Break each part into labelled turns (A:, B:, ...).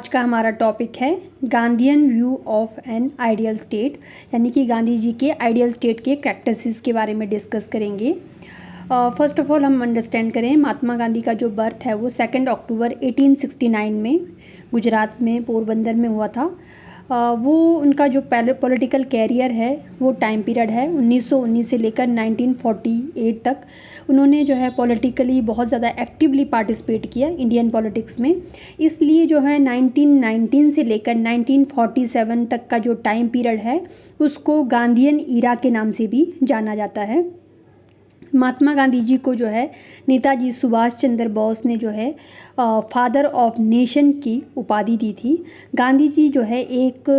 A: आज का हमारा टॉपिक है Gandhian view of an ideal state, यानी कि गांधी जी के आइडियल स्टेट के कैरेक्टरिस्टिक्स के बारे में डिस्कस करेंगे। फर्स्ट ऑफ ऑल हम अंडरस्टैंड करें, महात्मा गांधी का जो बर्थ है वो 2 अक्टूबर 1869 में गुजरात में पोरबंदर में हुआ था। वो उनका जो पॉलिटिकल कैरियर है वो टाइम पीरियड है 1919 से लेकर 1948 तक। उन्होंने जो है पॉलिटिकली बहुत ज़्यादा एक्टिवली पार्टिसिपेट किया इंडियन पॉलिटिक्स में। इसलिए जो है 1919 से लेकर 1947 तक का जो टाइम पीरियड है उसको गांधीयन ईरा के नाम से भी जाना जाता है। महात्मा गांधी जी को जो है नेताजी सुभाष चंद्र बोस ने जो है फादर ऑफ नेशन की उपाधि दी थी। गांधी जी जो है एक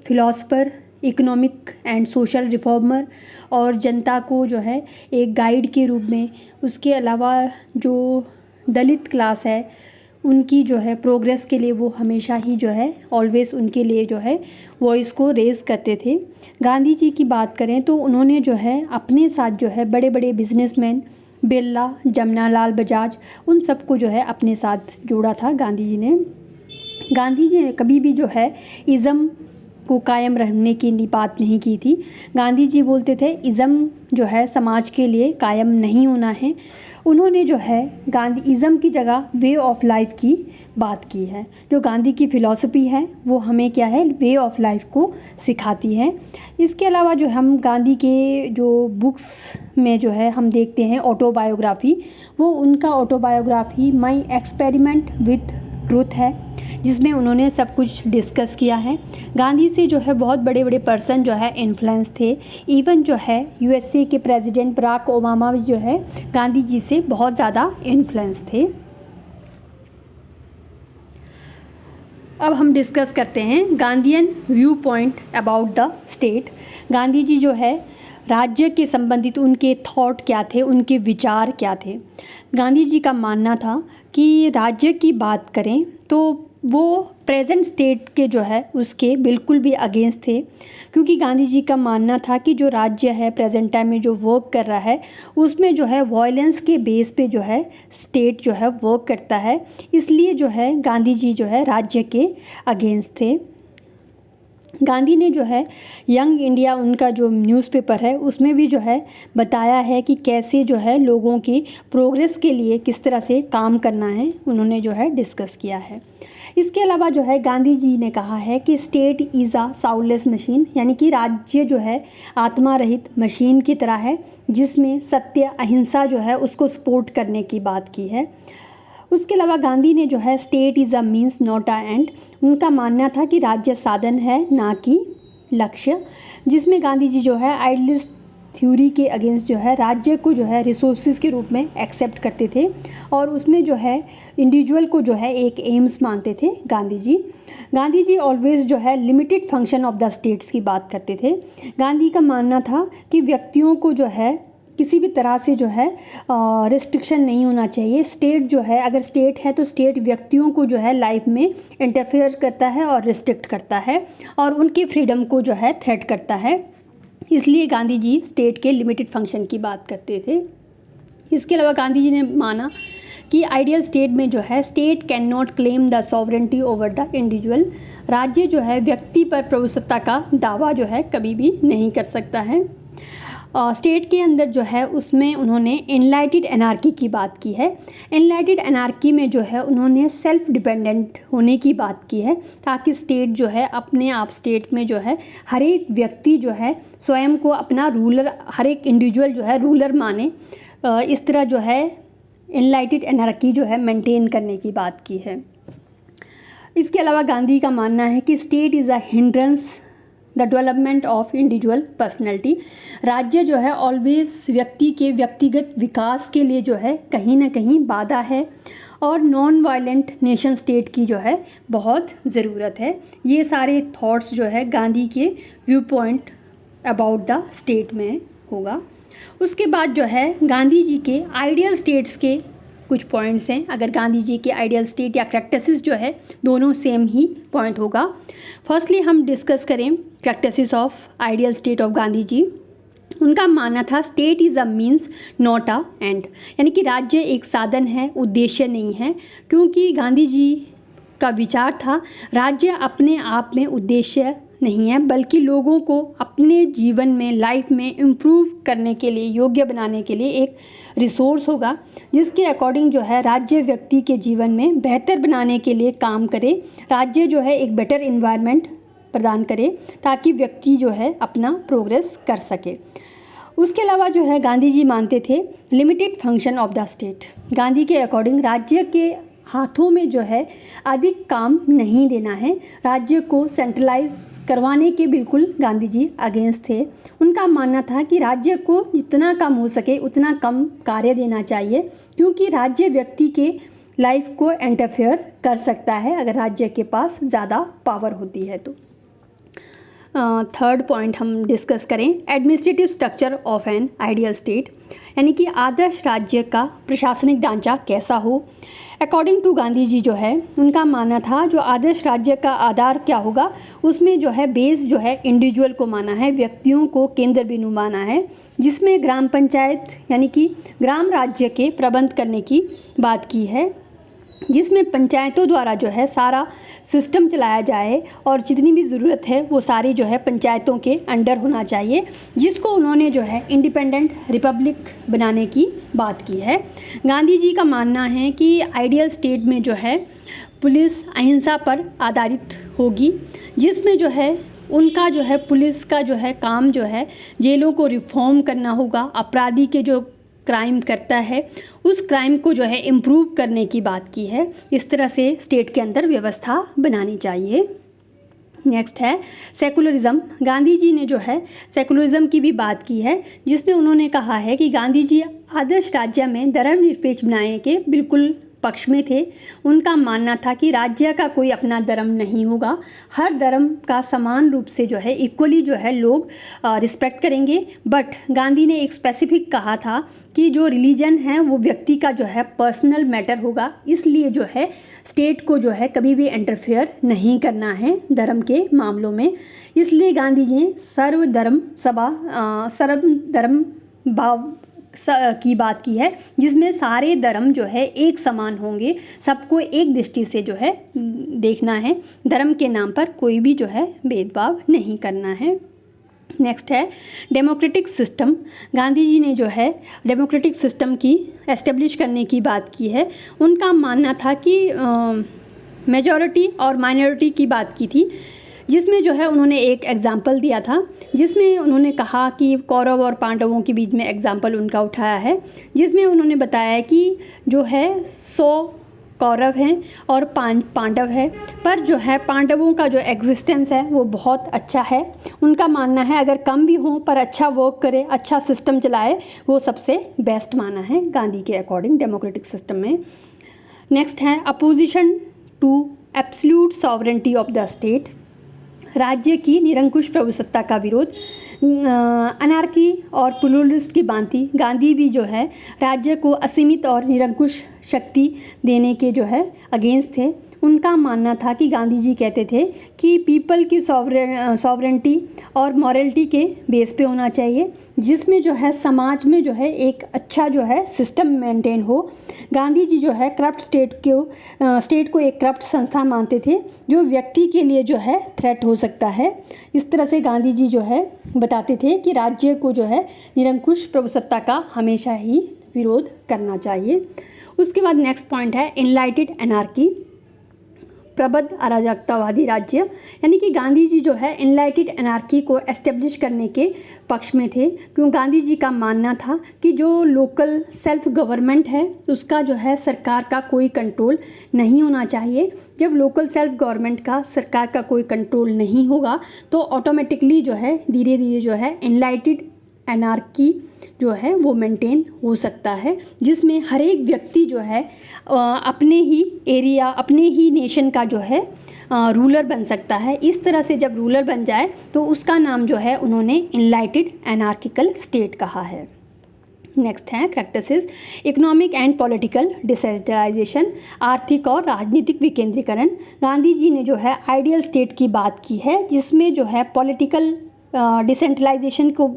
A: philosopher, economic and social reformer और जनता को जो है एक गाइड के रूप में, उसके अलावा जो दलित क्लास है उनकी जो है प्रोग्रेस के लिए वो हमेशा ही जो है ऑलवेज़ उनके लिए जो है वॉइस को रेज़ करते थे। गांधी जी की बात करें तो उन्होंने जो है अपने साथ जो है बड़े बड़े बिजनेसमैन बिरला, जमनालाल बजाज, उन सबको जो है अपने साथ जोड़ा था गांधी जी ने। गांधी जी ने कभी भी जो है इज़म को कायम रखने की बात नहीं की थी। गांधी जी बोलते थे इज़म जो है समाज के लिए कायम नहीं होना है। उन्होंने जो है गांधी इज़म की जगह वे ऑफ लाइफ की बात की है। जो गांधी की फ़िलॉसफी है वो हमें क्या है, वे ऑफ लाइफ को सिखाती है। इसके अलावा जो हम गांधी के जो बुक्स में जो है हम देखते हैं ऑटोबायोग्राफ़ी, वो उनका autobiography my experiment with truth है, जिसमें उन्होंने सब कुछ डिस्कस किया है। गांधी से जो है बहुत बड़े बड़े पर्सन जो है इन्फ्लुएंस थे। इवन जो है यूएसए के प्रेसिडेंट बराक ओबामा जो है गांधी जी से बहुत ज़्यादा इन्फ्लुएंस थे। अब हम डिस्कस करते हैं Gandhian view point about the state. Gandhi ji जो है राज्य के संबंधित उनके थॉट क्या थे, उनके विचार क्या थे। गांधी जी का मानना था कि राज्य की बात करें तो वो प्रेजेंट स्टेट के जो है उसके बिल्कुल भी अगेंस्ट थे, क्योंकि गांधी जी का मानना था कि जो राज्य है प्रेजेंट टाइम में जो वर्क कर रहा है उसमें जो है वायलेंस के बेस पे जो है स्टेट जो है वर्क करता है। इसलिए जो है गांधी जी जो है राज्य के अगेंस्ट थे। गांधी ने जो है यंग इंडिया उनका जो न्यूज़पेपर है उसमें भी जो है बताया है कि कैसे जो है लोगों की प्रोग्रेस के लिए किस तरह से काम करना है, उन्होंने जो है डिस्कस किया है। इसके अलावा जो है गांधी जी ने कहा है कि स्टेट इज़ अ साउलेस मशीन, यानी कि राज्य जो है आत्मा रहित मशीन की तरह है जिसमें सत्य अहिंसा जो है उसको सपोर्ट करने की बात की है। उसके अलावा गांधी ने जो है state is a means not a and, उनका मानना था कि राज्य साधन है ना कि लक्ष्य, जिसमें गांधी जी जो है आइडियलिस्ट थ्योरी के अगेंस्ट जो है राज्य को जो है रिसोर्सेज के रूप में एक्सेप्ट करते थे और उसमें जो है इंडिविजुअल को जो है एक एम्स मानते थे गांधी जी। गांधी जी ऑलवेज जो है limited function of the states की बात करते थे। गांधी का मानना था कि व्यक्तियों को जो है किसी भी तरह से जो है रिस्ट्रिक्शन नहीं होना चाहिए। स्टेट जो है, अगर स्टेट है तो स्टेट व्यक्तियों को जो है लाइफ में इंटरफेयर करता है और रिस्ट्रिक्ट करता है और उनकी फ्रीडम को जो है थ्रेट करता है। इसलिए गांधी जी स्टेट के लिमिटेड फंक्शन की बात करते थे। इसके अलावा गांधी जी ने माना कि आइडियल स्टेट में जो है state can not claim the sovereignty over the individual, राज्य जो है व्यक्ति पर प्रभुसत्ता का दावा जो है कभी भी नहीं कर सकता है। स्टेट के अंदर जो है उसमें उन्होंने एनलाइटेड एनार्की की बात की है। एनलाइटेड एनार्की में जो है उन्होंने सेल्फ डिपेंडेंट होने की बात की है, ताकि स्टेट जो है अपने आप स्टेट में जो है हर एक व्यक्ति जो है स्वयं को अपना रूलर, हर एक इंडिविजुअल जो है रूलर माने। इस तरह जो है एनलाइटेड एनार्की जो है मेंटेन करने की बात की है। इसके अलावा गांधी का मानना है कि state is a hindrance the development of individual personality, राज्य जो है ऑलवेज व्यक्ति के व्यक्तिगत विकास के लिए जो है कहीं ना कहीं बाधा है और नॉन वायलेंट नेशन स्टेट की जो है बहुत ज़रूरत है। ये सारे थॉट्स जो है गांधी के view point about the state में होगा। उसके बाद जो है गांधी जी के आइडियल स्टेट्स के कुछ पॉइंट्स हैं। अगर गांधी जी के आइडियल स्टेट या प्रैक्टिसेस जो है दोनों सेम ही पॉइंट होगा। फर्स्टली हम डिस्कस करें practices of ideal state of Gandhi ji. उनका मानना था state is a means not a end, यानी कि राज्य एक साधन है, उद्देश्य नहीं है। क्योंकि गांधी जी का विचार था, राज्य अपने आप में उद्देश्य नहीं है, बल्कि लोगों को अपने जीवन में, लाइफ में इम्प्रूव करने के लिए, योग्य बनाने के लिए एक रिसोर्स होगा, जिसके अकॉर्डिंग जो है राज्य व्यक्ति के जीवन में बेहतर बनाने के लिए काम करे। राज्य जो है एक बेटर इन्वायरमेंट प्रदान करे ताकि व्यक्ति जो है अपना प्रोग्रेस कर सके। उसके अलावा जो है गांधी जी मानते थे limited function of the state. Gandhi के अकॉर्डिंग राज्य के हाथों में जो है अधिक काम नहीं देना है, राज्य को सेंट्रलाइज करवाने के बिल्कुल गांधी जी अगेंस्ट थे। उनका मानना था कि राज्य को जितना कम हो सके उतना कम कार्य देना चाहिए, क्योंकि राज्य व्यक्ति के लाइफ को इंटरफेयर कर सकता है अगर राज्य के पास ज़्यादा पावर होती है तो। थर्ड पॉइंट हम डिस्कस करें, administrative structure of an ideal state, यानी कि आदर्श राज्य का प्रशासनिक ढांचा कैसा हो। अकॉर्डिंग टू गांधी जी जो है उनका मानना था जो आदर्श राज्य का आधार क्या होगा, उसमें जो है बेस जो है इंडिविजुअल को माना है, व्यक्तियों को केंद्र बिंदु माना है, जिसमें ग्राम पंचायत यानी कि ग्राम राज्य के प्रबंध करने की बात की है, जिसमें पंचायतों द्वारा जो है सारा सिस्टम चलाया जाए और जितनी भी ज़रूरत है वो सारी जो है पंचायतों के अंडर होना चाहिए, जिसको उन्होंने जो है इंडिपेंडेंट रिपब्लिक बनाने की बात की है। गांधी जी का मानना है कि आइडियल स्टेट में जो है पुलिस अहिंसा पर आधारित होगी, जिसमें जो है उनका जो है पुलिस का जो है काम जो है जेलों को रिफॉर्म करना होगा, अपराधी के जो क्राइम करता है उस क्राइम को जो है इम्प्रूव करने की बात की है। इस तरह से स्टेट के अंदर व्यवस्था बनानी चाहिए। नेक्स्ट है सेकुलरिज्म। गांधी जी ने जो है सेकुलरिज्म की भी बात की है, जिसमें उन्होंने कहा है कि गांधी जी आदर्श राज्य में धर्मनिरपेक्ष बनाने के बिल्कुल पक्ष में थे। उनका मानना था कि राज्य का कोई अपना धर्म नहीं होगा, हर धर्म का समान रूप से जो है इक्वली जो है लोग रिस्पेक्ट करेंगे। बट गांधी ने एक स्पेसिफिक कहा था कि जो रिलीजन है वो व्यक्ति का जो है पर्सनल मैटर होगा, इसलिए जो है स्टेट को जो है कभी भी इंटरफेयर नहीं करना है धर्म के मामलों में। इसलिए गांधी जी ने सर्वधर्म भाव की बात की है, जिसमें सारे धर्म जो है एक समान होंगे, सबको एक दृष्टि से जो है देखना है, धर्म के नाम पर कोई भी जो है भेदभाव नहीं करना है। नेक्स्ट है डेमोक्रेटिक सिस्टम। गांधी जी ने जो है डेमोक्रेटिक सिस्टम की एस्टेब्लिश करने की बात की है। उनका मानना था कि मेजॉरिटी और माइनॉरिटी की बात की थी, जिसमें जो है उन्होंने एक एग्ज़ाम्पल दिया था, जिसमें उन्होंने कहा कि कौरव और पांडवों के बीच में एग्ज़ाम्पल उनका उठाया है, जिसमें उन्होंने बताया कि जो है 100 कौरव हैं और 5 पांडव है, पर जो है पांडवों का जो एग्जिस्टेंस है वो बहुत अच्छा है। उनका मानना है अगर कम भी हों पर अच्छा वर्क करे, अच्छा सिस्टम चलाए, वो सबसे बेस्ट माना है गांधी के अकॉर्डिंग डेमोक्रेटिक सिस्टम में। नेक्स्ट है opposition to absolute sovereignty of the state. राज्य की निरंकुश प्रभुसत्ता का विरोध। अनार्की और प्लूरलिस्ट की भांति गांधी भी जो है राज्य को असीमित और निरंकुश शक्ति देने के जो है अगेंस्ट थे। उनका मानना था कि गांधी जी कहते थे कि पीपल की सॉवरेंटी और मॉरलिटी के बेस पे होना चाहिए, जिसमें जो है समाज में जो है एक अच्छा जो है सिस्टम मेंटेन हो। गांधी जी जो है करप्ट स्टेट को एक करप्ट संस्था मानते थे, जो व्यक्ति के लिए जो है थ्रेट हो सकता है। इस तरह से गांधी जी जो है बताते थे कि राज्य को जो है निरंकुश प्रभुसत्ता का हमेशा ही विरोध करना चाहिए। उसके बाद नेक्स्ट पॉइंट है एनलाइटेड एनार्की, प्रबुद्ध अराजकतावादी राज्य, यानी कि गांधी जी जो है एनलाइटेड एनार्की को एस्टेब्लिश करने के पक्ष में थे, क्योंकि गांधी जी का मानना था कि जो लोकल सेल्फ गवर्नमेंट है उसका जो है सरकार का कोई कंट्रोल नहीं होना चाहिए। जब लोकल सेल्फ गवर्नमेंट का सरकार का कोई कंट्रोल नहीं होगा तो ऑटोमेटिकली जो है धीरे धीरे जो है एनलाइटेड एनार्की जो है वो मेंटेन हो सकता है, जिसमें हर एक व्यक्ति जो है अपने ही एरिया, अपने ही नेशन का जो है रूलर बन सकता है। इस तरह से जब रूलर बन जाए तो उसका नाम जो है उन्होंने एनलाइटेड एनार्किकल स्टेट कहा है। नेक्स्ट है practices economic and political decentralization, आर्थिक और राजनीतिक विकेंद्रीकरण। गांधी जी ने जो है आइडियल स्टेट की बात की है, जिसमें जो है पॉलिटिकल डिसेंट्रलाइजेशन को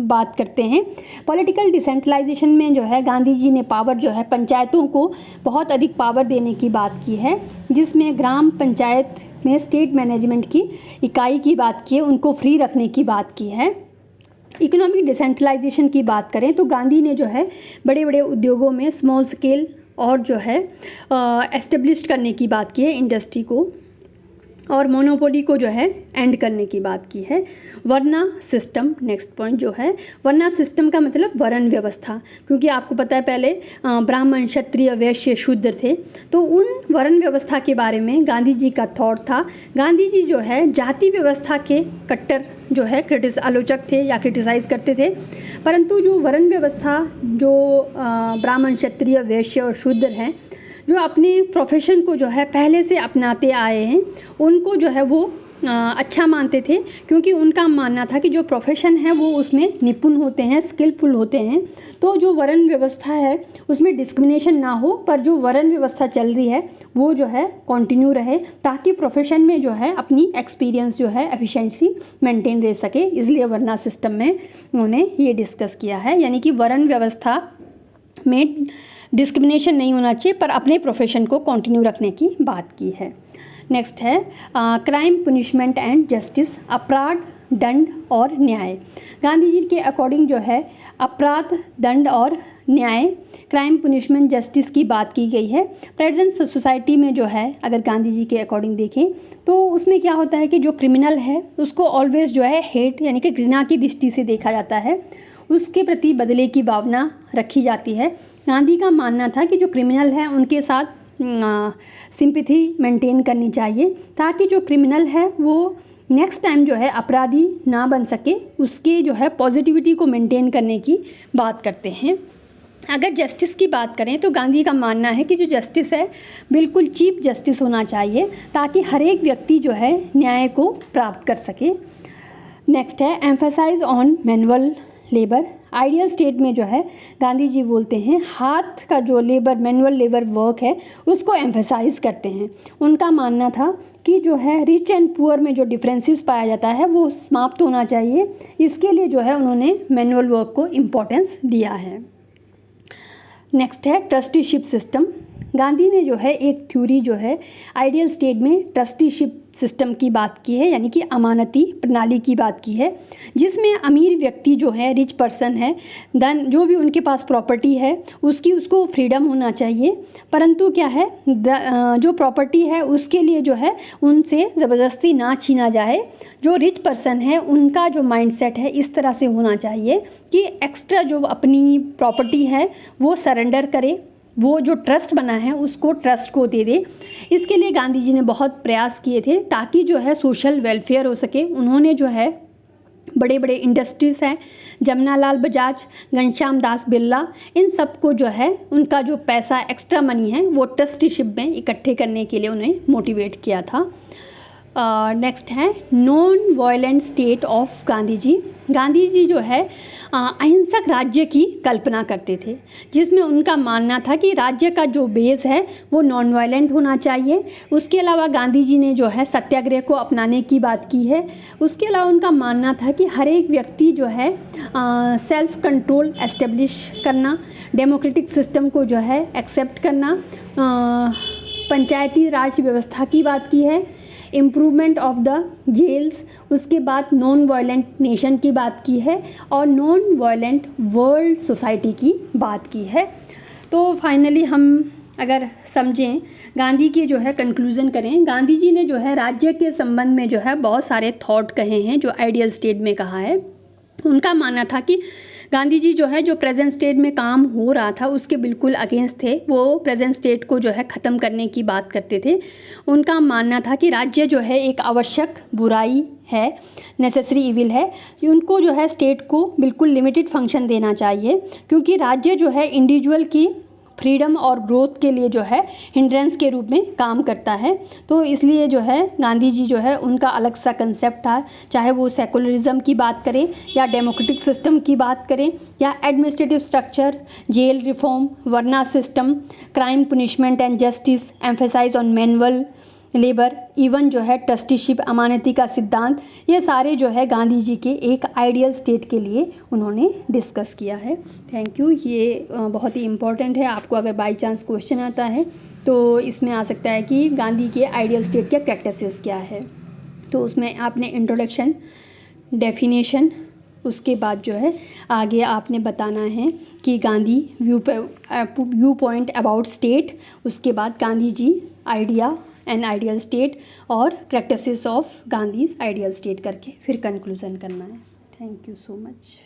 A: बात करते हैं। पॉलिटिकल डिसेंट्रलाइजेशन में जो है गांधी जी ने पावर जो है पंचायतों को बहुत अधिक पावर देने की बात की है, जिसमें ग्राम पंचायत में स्टेट मैनेजमेंट की इकाई की बात की है, उनको फ्री रखने की बात की है। इकोनॉमिक डिसेंट्रलाइजेशन की बात करें तो गांधी ने जो है बड़े बड़े उद्योगों में स्मॉल स्केल और जो है एस्टेब्लिश करने की बात की है इंडस्ट्री को, और मोनोपोली को जो है एंड करने की बात की है। वर्ना सिस्टम, नेक्स्ट पॉइंट जो है वर्ना सिस्टम का मतलब वर्ण व्यवस्था, क्योंकि आपको पता है पहले ब्राह्मण क्षत्रिय वैश्य शूद्र थे, तो उन वर्ण व्यवस्था के बारे में गांधी जी का थॉट था। गांधी जी जो है जाति व्यवस्था के कट्टर जो है आलोचक थे या क्रिटिसाइज़ करते थे, परंतु जो वर्ण व्यवस्था जो ब्राह्मण क्षत्रिय वैश्य और शूद्र हैं जो अपने प्रोफेशन को जो है पहले से अपनाते आए हैं, उनको जो है वो अच्छा मानते थे, क्योंकि उनका मानना था कि जो प्रोफेशन है वो उसमें निपुण होते हैं, स्किलफुल होते हैं। तो जो वर्ण व्यवस्था है उसमें डिस्क्रिमिनेशन ना हो, पर जो वर्ण व्यवस्था चल रही है वो जो है कंटिन्यू रहे, ताकि प्रोफेशन में जो है अपनी एक्सपीरियंस जो है एफिशिएंसी मेंटेन रह सके। इसलिए वर्ना सिस्टम में उन्होंने ये डिस्कस किया है, यानी कि वर्ण व्यवस्था में डिस्क्रिमिनेशन नहीं होना चाहिए, पर अपने प्रोफेशन को कंटिन्यू रखने की बात की है। नेक्स्ट है क्राइम पनिशमेंट एंड जस्टिस, अपराध दंड और न्याय। गांधी जी के अकॉर्डिंग जो है अपराध दंड और न्याय, क्राइम पनिशमेंट जस्टिस की बात की गई है। प्रेजेंट सोसाइटी में जो है अगर गांधी जी के अकॉर्डिंग देखें तो उसमें क्या होता है कि जो क्रिमिनल है उसको ऑलवेज जो है हेट यानी कि घृणा की दृष्टि से देखा जाता है, उसके प्रति बदले की भावना रखी जाती है। गांधी का मानना था कि जो क्रिमिनल है उनके साथ सिंपैथी मेंटेन करनी चाहिए, ताकि जो क्रिमिनल है वो नेक्स्ट टाइम जो है अपराधी ना बन सके, उसके जो है पॉजिटिविटी को मेंटेन करने की बात करते हैं। अगर जस्टिस की बात करें तो गांधी का मानना है कि जो जस्टिस है बिल्कुल चीप जस्टिस होना चाहिए, ताकि हर एक व्यक्ति जो है न्याय को प्राप्त कर सके। नेक्स्ट है emphasize on manual labour. Ideal state में जो है गांधी जी बोलते हैं हाथ का जो लेबर, मैनुअल लेबर वर्क है उसको एम्फसाइज करते हैं। उनका मानना था कि जो है रिच एंड पुअर में जो डिफरेंसेस पाया जाता है वो समाप्त होना चाहिए, इसके लिए जो है उन्होंने मैनुअल वर्क को इम्पोर्टेंस दिया है। नेक्स्ट है ट्रस्टीशिप सिस्टम। गांधी ने जो है एक थ्योरी जो है आइडियल स्टेट में ट्रस्टीशिप सिस्टम की बात की है, यानी कि अमानती प्रणाली की बात की है, जिसमें अमीर व्यक्ति जो है, रिच पर्सन है, देन जो भी उनके पास प्रॉपर्टी है उसको फ्रीडम होना चाहिए, परंतु क्या है जो प्रॉपर्टी है उसके लिए जो है उनसे ज़बरदस्ती ना छीना जाए। जो रिच पर्सन है उनका जो माइंडसेट है इस तरह से होना चाहिए कि एक्स्ट्रा जो अपनी प्रॉपर्टी है वो सरेंडर करे, वो जो ट्रस्ट बना है उसको ट्रस्ट को दे दे। इसके लिए गांधी जी ने बहुत प्रयास किए थे ताकि जो है सोशल वेलफेयर हो सके। उन्होंने जो है बड़े बड़े इंडस्ट्रीज़ हैं, जमनालाल बजाज, घनश्याम दास बिरला, इन सब को जो है उनका जो पैसा एक्स्ट्रा मनी है वो ट्रस्टीशिप में इकट्ठे करने के लिए उन्हें मोटिवेट किया था। नेक्स्ट है non violent state of Gandhi ji. Gandhi ji जो है अहिंसक राज्य की कल्पना करते थे, जिसमें उनका मानना था कि राज्य का जो बेस है वो नॉन वायलेंट होना चाहिए। उसके अलावा गांधी जी ने जो है सत्याग्रह को अपनाने की बात की है। उसके अलावा उनका मानना था कि हर एक व्यक्ति जो है सेल्फ कंट्रोल एस्टेब्लिश करना, डेमोक्रेटिक सिस्टम को जो है एक्सेप्ट करना, पंचायती राज व्यवस्था की बात की है, इम्प्रूवमेंट ऑफ द जेल्स, उसके बाद नॉन वायलेंट नेशन की बात की है और नॉन वायलेंट वर्ल्ड सोसाइटी की बात की है। तो फाइनली हम अगर समझें गांधी की जो है कंक्लूज़न करें, गांधी जी ने जो है राज्य के संबंध में जो है बहुत सारे थॉट कहे हैं जो आइडियल स्टेट में कहा है। उनका मानना था कि गांधी जी जो है जो प्रेजेंट स्टेट में काम हो रहा था उसके बिल्कुल अगेंस्ट थे, वो प्रेजेंट स्टेट को जो है ख़त्म करने की बात करते थे। उनका मानना था कि राज्य जो है एक आवश्यक बुराई है, नेसेसरी इविल है, उनको जो है स्टेट को बिल्कुल लिमिटेड फंक्शन देना चाहिए, क्योंकि राज्य जो है इंडिविजुअल की फ्रीडम और ग्रोथ के लिए जो है हिंड्रेंस के रूप में काम करता है। तो इसलिए जो है गांधी जी जो है उनका अलग सा कंसेप्ट था, चाहे वो सेकुलरिज्म की बात करें या डेमोक्रेटिक सिस्टम की बात करें या administrative structure, jail reform, varna system, crime punishment and justice, emphasize on manual labour, even जो है ट्रस्टीशिप, अमानती का सिद्धांत, ये सारे जो है गांधी जी के एक आइडियल स्टेट के लिए उन्होंने डिस्कस किया है। Thank you. ये बहुत ही इम्पॉर्टेंट है, आपको अगर बाई चांस क्वेश्चन आता है तो इसमें आ सकता है कि गांधी के आइडियल स्टेट के कैरेक्टरिस्टिक्स क्या है। तो उसमें आपने इंट्रोडक्शन, डेफिनेशन, उसके बाद जो है आगे आपने बताना है कि Gandhi view point about state, उसके बाद Gandhi ji idea and ideal state और characteristics of Gandhi's ideal state करके फिर कंक्लूजन करना है। Thank you so much.